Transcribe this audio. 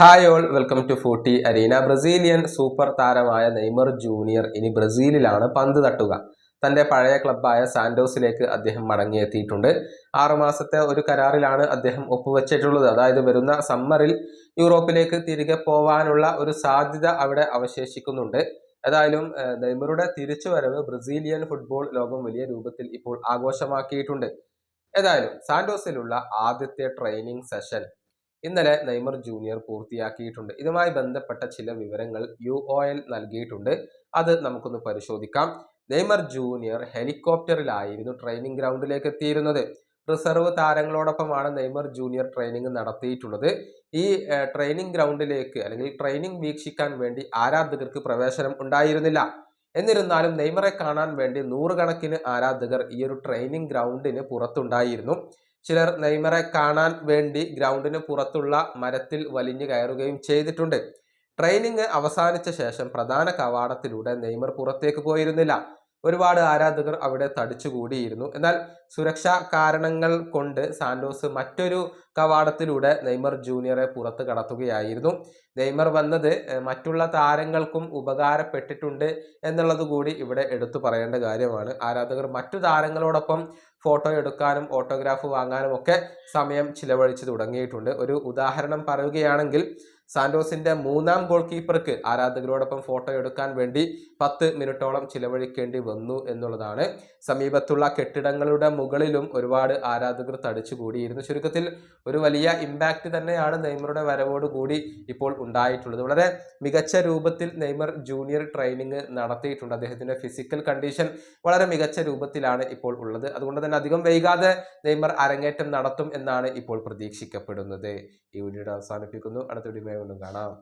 Hi all welcome to Footy Arena. Brazilian super താരമായ Neymar junior ഇനി ബ്രസീലിലാണ് പന്ത് തട്ടുക. തന്റെ പഴയ ക്ലബ്ബായ സാന്റോസിലേക്ക് അദ്ദേഹം മടങ്ങിയെത്തിയിട്ടുണ്ട്. 6 മാസത്തെ ഒരു കരാറിലാണ് അദ്ദേഹം ഒപ്പുവെച്ചിട്ടുള്ളത്. അതായത് വരുന്ന സമ്മറിൽ യൂറോപ്പിലേക്ക് തിരികെ പോവാനുള്ള ഒരു സാധ്യത അവിടെ അവശേഷിക്കുന്നുണ്ട്. ഏതായാലും നെയ്മറുടെ തിരിച്ചുവരവ് ബ്രസീലിയൻ ഫുട്ബോൾ ലോകം വലിയ രൂപത്തിൽ ഇപ്പോൾ ആഘോഷമാക്കിയിട്ടുണ്ട്. ഏതായാലും സാന്റോസിലുള്ള ആദ്യത്തെ ട്രെയിനിങ് സെഷൻ ഇന്നലെ നെയ്മർ ജൂനിയർ പൂർത്തിയാക്കിയിട്ടുണ്ട്. ഇതുമായി ബന്ധപ്പെട്ട ചില വിവരങ്ങൾ UOL നൽകിയിട്ടുണ്ട്. അത് നമുക്കൊന്ന് പരിശോധിക്കാം. നെയ്മർ ജൂനിയർ ഹെലികോപ്റ്ററിലായിരുന്നു ട്രെയിനിങ് ഗ്രൗണ്ടിലേക്ക് എത്തിയിരുന്നത്. റിസർവ് താരങ്ങളോടൊപ്പമാണ് നെയ്മർ ജൂനിയർ ട്രെയിനിങ് നടത്തിയിട്ടുള്ളത്. ഈ ട്രെയിനിങ് ഗ്രൗണ്ടിലേക്ക് അല്ലെങ്കിൽ ട്രെയിനിങ് വീക്ഷിക്കാൻ വേണ്ടി ആരാധകർക്ക് പ്രവേശനം ഉണ്ടായിരുന്നില്ല. എന്നിരുന്നാലും നെയ്മറെ കാണാൻ വേണ്ടി നൂറുകണക്കിന് ആരാധകർ ഈ ഒരു ട്രെയിനിങ് ഗ്രൗണ്ടിന് പുറത്തുണ്ടായിരുന്നു. ചിലർ നെയ്മറെ കാണാൻ വേണ്ടി ഗ്രൗണ്ടിന് പുറത്തുള്ള മരത്തിൽ വലിഞ്ഞു കയറുകയും ചെയ്തിട്ടുണ്ട്. ട്രെയിനിങ് അവസാനിച്ച ശേഷം പ്രധാന കവാടത്തിലൂടെ നെയ്മർ പുറത്തേക്ക് പോയിരുന്നില്ല. ഒരുപാട് ആരാധകർ അവിടെ തടിച്ചുകൂടിയിരുന്നു. എന്നാൽ സുരക്ഷാ കാരണങ്ങൾ കൊണ്ട് സാന്റോസ് മറ്റൊരു കവാടത്തിലൂടെ നെയ്മർ ജൂനിയറെ പുറത്ത് കടത്തുകയായിരുന്നു. നെയ്മർ വന്നത് മറ്റുള്ള താരങ്ങൾക്കും ഉപകാരപ്പെട്ടിട്ടുണ്ട് എന്നുള്ളത് കൂടി ഇവിടെ എടുത്തു പറയേണ്ട കാര്യമാണ്. ആരാധകർ മറ്റു താരങ്ങളോടൊപ്പം ഫോട്ടോ എടുക്കാനും ഓട്ടോഗ്രാഫ് വാങ്ങാനും ഒക്കെ സമയം ചിലവഴിച്ചു തുടങ്ങിയിട്ടുണ്ട്. ഒരു ഉദാഹരണം പറയുകയാണെങ്കിൽ സാന്റോസിന്റെ 3ാം ഗോൾ കീപ്പർക്ക് ആരാധകരോടൊപ്പം ഫോട്ടോ എടുക്കാൻ വേണ്ടി 10 മിനിറ്റോളം ചിലവഴിക്കേണ്ടി വന്നു എന്നുള്ളതാണ്. സമീപത്തുള്ള കെട്ടിടങ്ങളുടെ മുകളിലും ഒരുപാട് ആരാധകർ തടിച്ചുകൂടിയിരുന്നു. ചുരുക്കത്തിൽ ഒരു വലിയ ഇമ്പാക്റ്റ് തന്നെയാണ് നെയ്മറുടെ വരവോടുകൂടി ഇപ്പോൾ ഉണ്ടായിട്ടുള്ളത്. വളരെ മികച്ച രൂപത്തിൽ നെയ്മർ ജൂനിയർ ട്രെയിനിങ് നടത്തിയിട്ടുണ്ട്. അദ്ദേഹത്തിന്റെ ഫിസിക്കൽ കണ്ടീഷൻ വളരെ മികച്ച രൂപത്തിലാണ് ഇപ്പോൾ ഉള്ളത്. അതുകൊണ്ട് തന്നെ അധികം വൈകാതെ നെയ്മർ അരങ്ങേറ്റം നടത്തും എന്നാണ് ഇപ്പോൾ പ്രതീക്ഷിക്കപ്പെടുന്നത്. ഈ വീഡിയോ അവസാനിപ്പിക്കുന്നു. അടുത്ത വീഡിയോ വീണ്ടും കാണാം.